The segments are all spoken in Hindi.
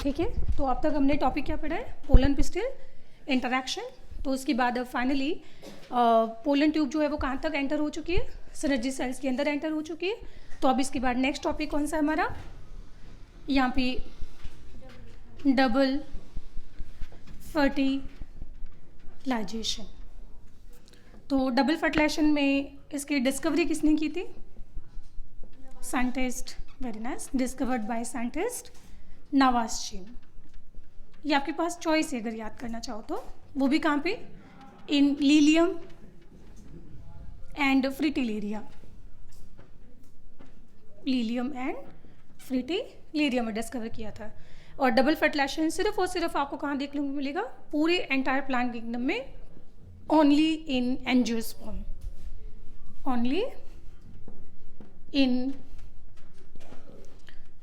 ठीक है, तो अब तक हमने टॉपिक क्या पढ़ा है, पोलन पिस्टल इंटरैक्शन। तो उसके बाद अब फाइनली पोलन ट्यूब जो है वो कहाँ तक एंटर हो चुकी है, सिनर्जी सेल्स के अंदर एंटर हो चुकी है। तो अब इसके बाद नेक्स्ट टॉपिक कौन सा है हमारा, यहाँ पे डबल फर्टिलाइजेशन। तो डबल फर्टिलाइजेशन में इसकी डिस्कवरी किसने की थी, scientist, very nice, discovered by scientist Nawaschin. ये आपके पास चॉइस है अगर याद करना चाहो तो, वो भी कहाँ पे, इन लीलियम एंड फ्रिटिलेरिया, लीलियम एंड फ्रिटिलेरिया में डिस्कवर किया था। और डबल फर्टिलाइजेशन सिर्फ और सिर्फ आपको कहाँ देखने को मिलेगा, पूरे एंटायर प्लांट किंगडम में, only in angiosperm, only in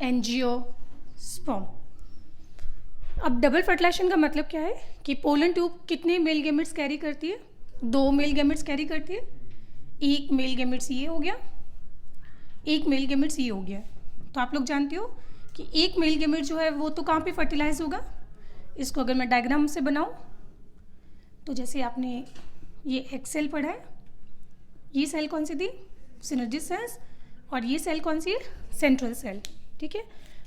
angiosperm. अब डबल फर्टिलाइजेशन का मतलब क्या है कि पोलन ट्यूब कितने मेल गैमेट्स कैरी करती है, 2 मेल गैमेट्स कैरी करती है। एक मेल गैमेट्स ये हो गया, एक मेल गैमेट्स ये हो गया। तो आप लोग जानते हो कि एक मेल गैमेट जो है वो तो कहाँ पे फर्टिलाइज होगा। इसको अगर मैं डायग्राम से बनाऊँ तो जैसे आपने ये एक सेल पढ़ा है, ये सेल कौन सी थी, सिनर्जी सेल्स, और ये सेल कौन सी है, सेंट्रल सेल। ठीक है,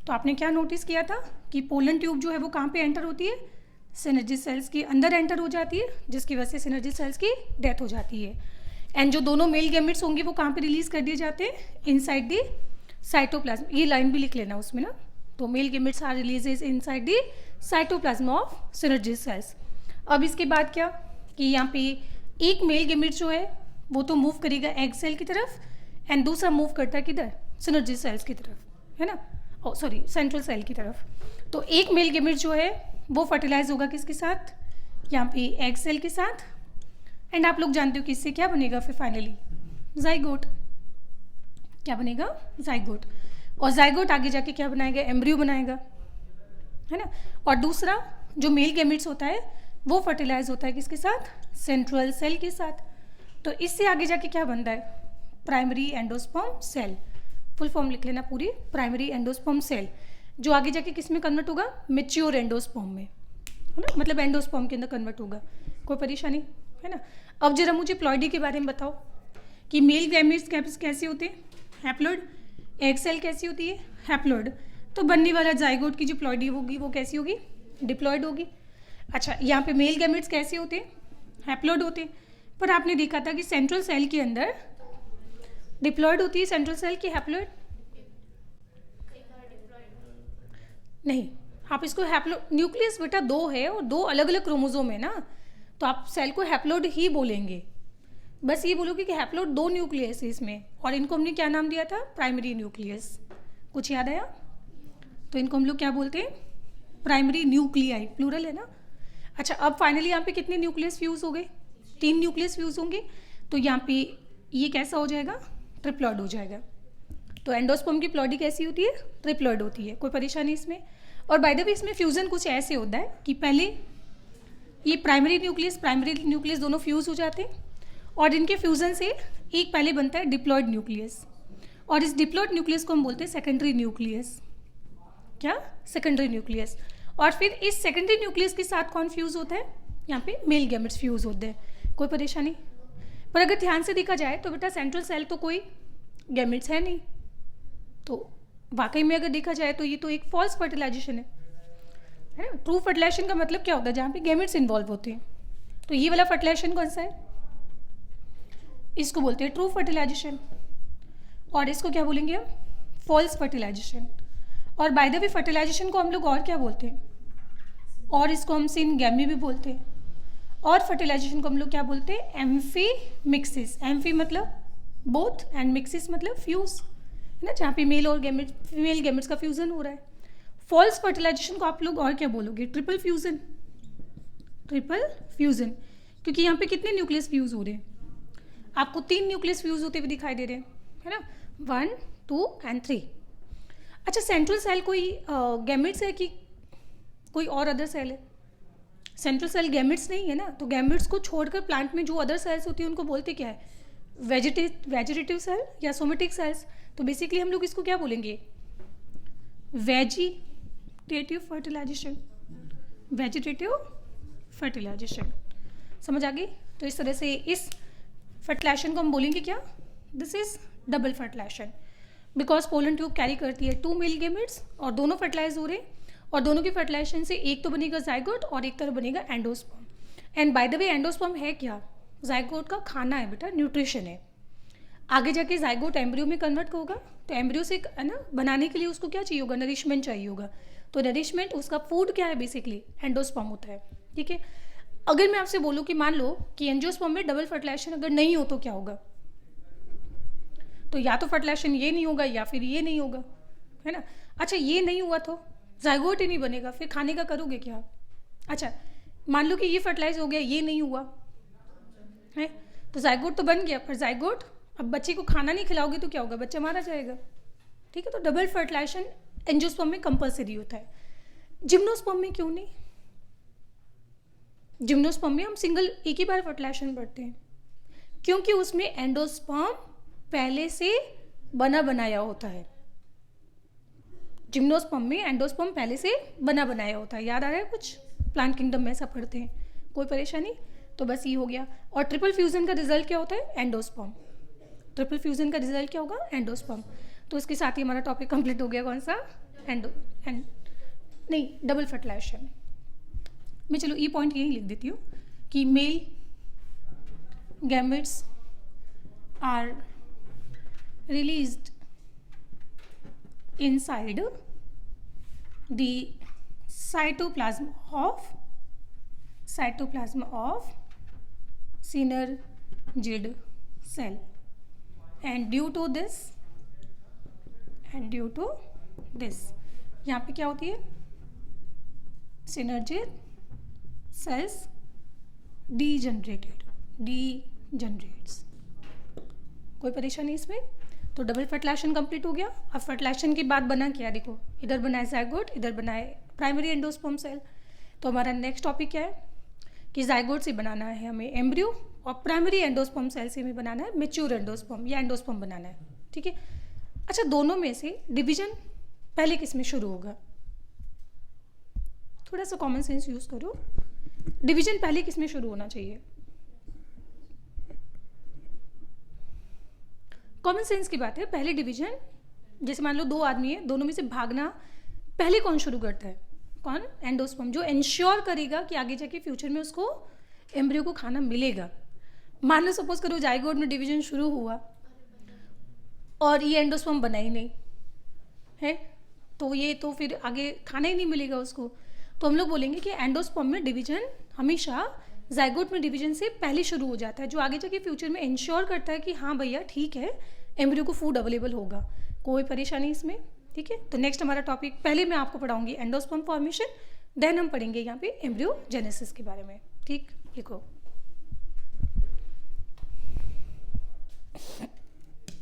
तो आपने क्या नोटिस किया था कि पोलन ट्यूब जो है वो कहाँ पे एंटर होती है, सिनर्जी सेल्स के अंदर एंटर हो जाती है, जिसकी वजह से सिनर्जी सेल्स की डेथ हो जाती है। एंड जो दोनों मेल गैमेट्स होंगे वो कहाँ पे रिलीज कर दिए जाते हैं, इनसाइड दी साइटोप्लाज्म। ये लाइन भी लिख लेना उसमें ना, तो male gametes are releases inside the cytoplasm of synergy cells. अब इसके बाद क्या कि यहाँ पे एक मेल गैमेट जो है वो तो मूव करेगा एग सेल की तरफ, एंड दूसरा मूव करता है किधर, सिनर्जी सेल्स की तरफ, है ना, सॉरी सेंट्रल सेल की तरफ। तो एक मेल गैमेट जो है वो फर्टिलाइज होगा किसके साथ, यहाँ पे एग सेल के साथ, एंड आप लोग जानते हो कि इससे क्या बनेगा फिर फाइनली, जाइगोट। क्या बनेगा, जाइगोट। और जाइगोट आगे जाके क्या बनाएगा, एम्ब्रियो बनाएगा, है ना। और दूसरा जो मेल गैमेट्स होता है वो फर्टिलाइज होता है किसके साथ, सेंट्रल सेल के साथ। तो इससे आगे जाके क्या बनता है, primary endosperm cell. Full form लिख लेना पूरी, प्राइमरी एंडोस्पर्म सेल, जो आगे जाके किस में कन्वर्ट होगा, मैच्योर एंडोस्पर्म में, है ना, मतलब एंडोस्पर्म के अंदर कन्वर्ट होगा। कोई परेशानी है ना। अब जरा मुझे प्लॉइडी के बारे में बताओ कि मेल गैमेट्स कैसे होते हैं, हैप्लॉइड, एग सेल कैसी होती है, हैप्लॉइड। तो बनने वाला जाइगोट की जो प्लॉइडी होगी वो कैसी होगी, डिप्लॉइड होगी। अच्छा, यहाँ पे मेल गैमेट्स कैसे होते हैं, हैप्लॉइड होते हैं। पर आपने देखा था कि सेंट्रल सेल के अंदर डिप्लॉइड होती है, सेंट्रल सेल की हैप्लॉइड नहीं। आप इसको हैप्लो, न्यूक्लियस बेटा 2 है और 2 अलग अलग क्रोमोसोम है ना, तो आप सेल को हैप्लॉइड ही बोलेंगे। बस ये बोलोगे कि हैप्लॉइड 2 न्यूक्लियस है इसमें, और इनको हमने क्या नाम दिया था, प्राइमरी न्यूक्लियस। कुछ याद आया, तो इनको हम लोग क्या बोलते हैं, प्राइमरी न्यूक्लियाई, प्लूरल है ना। अच्छा, अब फाइनली यहाँ पे कितने न्यूक्लियस फ्यूज हो गए, 3 न्यूक्लियस फ्यूज होंगे। तो यहाँ पे ये कैसा हो जाएगा, ट्रिप्लॉइड हो जाएगा। तो एंडोस्पर्म की प्लॉइडी कैसी होती है, ट्रिप्लॉइड होती है। कोई परेशानी इसमें। और बाय द वे इसमें फ्यूजन कुछ ऐसे होता है कि पहले ये प्राइमरी न्यूक्लियस दोनों फ्यूज हो जाते हैं, और इनके फ्यूजन से एक पहले बनता है डिप्लॉइड न्यूक्लियस, और इस डिप्लॉइड न्यूक्लियस को हम बोलते हैं सेकेंडरी न्यूक्लियस। क्या, सेकेंडरी न्यूक्लियस। और फिर इस सेकेंडरी न्यूक्लियस के साथ कौन फ्यूज होता है, यहाँ पे मेल गैमेट्स फ्यूज होते हैं। कोई परेशानी। पर अगर ध्यान से देखा जाए तो बेटा सेंट्रल सेल तो कोई गैमेट्स है नहीं, तो वाकई में अगर देखा जाए तो ये तो एक फॉल्स फर्टिलाइजेशन है ना। ट्रू फर्टिलाइजेशन का मतलब क्या होता है, जहाँ पे गैमेट्स इन्वॉल्व होते हैं। तो ये वाला फर्टिलाइजेशन कौन सा है, इसको बोलते हैं ट्रू फर्टिलाइजेशन, और इसको क्या बोलेंगे हम, फॉल्स फर्टिलाइजेशन। और बाय द वे फर्टिलाइजेशन को हम लोग और क्या बोलते हैं, और इसको हम सिनगैमी भी बोलते हैं, और फर्टिलाइजेशन को हम लोग क्या बोलते हैं, एम्फीमिक्सिस। एम्फी मतलब बोथ, एंड मिक्सिस मतलब फ्यूज, है ना, जहाँ पे मेल और फीमेल गैमेट्स का फ्यूजन हो रहा है। फॉल्स फर्टिलाइजेशन को आप लोग और क्या बोलोगे, ट्रिपल फ्यूजन। ट्रिपल फ्यूजन, क्योंकि यहाँ पे कितने न्यूक्लियस फ्यूज हो रहे हैं, आपको 3 न्यूक्लियस फ्यूज होते हुए दिखाई दे रहे हैं, है ना, 1, 2 एंड 3। अच्छा, सेंट्रल सेल कोई गैमेट्स है कि कोई और अदर सेल है, सेंट्रल सेल गैमेट्स नहीं है ना। तो गैमेट्स को छोड़कर प्लांट में जो अदर सेल्स होती है उनको बोलते क्या है, वेजिटेटिव सेल या सोमेटिक सेल्स। तो बेसिकली हम लोग इसको क्या बोलेंगे, वेजिटेटिव फर्टिलाइजेशन, वेजिटेटिव फर्टिलाइजेशन। समझ आ गई? तो इस तरह से इस फर्टिलाइजेशन को हम बोलेंगे क्या? This is double fertilization, because pollen tube carry करती है 2 मेल गैमेट्स और दोनों फर्टिलाइज हो रहे हैं, और दोनों की फर्टिलाइजेशन से एक तो बनेगा जाइगोट और एक तरफ बनेगा endosperm. And by the way endosperm है क्या? जाइगोट का खाना है बेटा, न्यूट्रिशन है। आगे जाके जाइगोट एम्ब्रियो में कन्वर्ट होगा, तो एम्ब्रियो से है ना बनाने के लिए उसको क्या चाहिए होगा? नरिशमेंट चाहिए होगा। तो नरिशमेंट, उसका फूड क्या है? बेसिकली एंडोस्पर्म होता है। ठीक है, अगर मैं आपसे बोलूँ कि मान लो कि एंजियोस्पर्म में डबल फर्टिलाइजेशन अगर नहीं हो तो क्या होगा? तो या तो फर्टिलाइजेशन ये नहीं होगा या फिर ये नहीं होगा, है ना। अच्छा, ये नहीं हुआ तो जाइगोट ही नहीं बनेगा, फिर खाने का करोगे क्या? अच्छा, मान लो कि ये फर्टिलाइज हो गया, ये नहीं हुआ है, तो जाइगोट तो बन गया, पर जाइगोट अब बच्चे को खाना नहीं खिलाओगे तो क्या होगा? बच्चा मारा जाएगा। ठीक है, तो डबल फर्टिलाइजेशन एंजियोस्पर्म में कंपलसरी होता है। जिम्नोस्पर्म में क्यों नहीं? जिम्नोस्पर्म में हम सिंगल एक ही बार फर्टिलाइजेशन करते हैं, क्योंकि उसमें एंडोस्पर्म पहले से बना बनाया होता है। जिम्नोस्पर्म में एंडोस्पर्म पहले से बना बनाया होता है। याद आ रहा है कुछ? प्लांट किंगडम में ऐसा पढ़ते हैं। कोई परेशानी? तो बस ये हो गया। और ट्रिपल फ्यूजन का रिजल्ट क्या होता है? एंडोस्पर्म। ट्रिपल फ्यूजन का रिजल्ट क्या होगा? एंडोस्पर्म। तो इसके साथ ही हमारा टॉपिक कंप्लीट हो गया। कौन सा? नहीं, डबल फर्टिलाइजेशन। मैं चलो ये पॉइंट यही लिख देती हूँ कि male gametes are released inside the cytoplasm of synergid cell, and due to this यहाँ पे क्या होती है? synergid cells degenerates। कोई परेशानी इसमें? तो डबल फर्टिलाइजेशन कंप्लीट हो गया। अब फर्टिलाइजेशन के बाद बना क्या? देखो, इधर बना है जाइगोट, इधर बना है प्राइमरी एंडोस्पर्म सेल। तो हमारा नेक्स्ट टॉपिक क्या है कि जाइगोट से बनाना है हमें एम्ब्रियो, और प्राइमरी एंडोस्पर्म सेल से हमें बनाना है मैच्योर एंडोस्पर्म या एंडोस्पर्म बनाना है। ठीक है, अच्छा, दोनों में से डिवीजन पहले किस में शुरू होगा? थोड़ा सा कॉमन सेंस यूज करो। डिवीजन पहले किस में शुरू होना चाहिए? कॉमन सेंस की बात है। पहले डिवीजन, जैसे मान लो 2 आदमी है, दोनों में से भागना पहले कौन शुरू करता है? कौन? एंडोस्पर्म, जो इंश्योर करेगा कि आगे जाके फ्यूचर में उसको एम्ब्रियो को खाना मिलेगा। मान लो सपोज करो जाइगोट में डिवीजन शुरू हुआ और ये एंडोस्पर्म बना ही नहीं है, तो ये तो फिर आगे खाना ही नहीं मिलेगा उसको। तो हम लोग बोलेंगे कि एंडोस्पर्म में डिवीजन हमेशा जाइगोट में डिवीजन से पहले शुरू हो जाता है, जो आगे जाके फ्यूचर में इंश्योर करता है कि हाँ भैया ठीक है, एम्ब्रियो को फूड अवेलेबल होगा। कोई परेशानी इसमें? ठीक है, तो नेक्स्ट हमारा टॉपिक, पहले मैं आपको पढ़ाऊंगी एंडोस्पर्म फॉर्मेशन, देन हम पढ़ेंगे यहाँ पे एम्ब्रियो जेनेसिस के बारे में। ठीक, लिखो।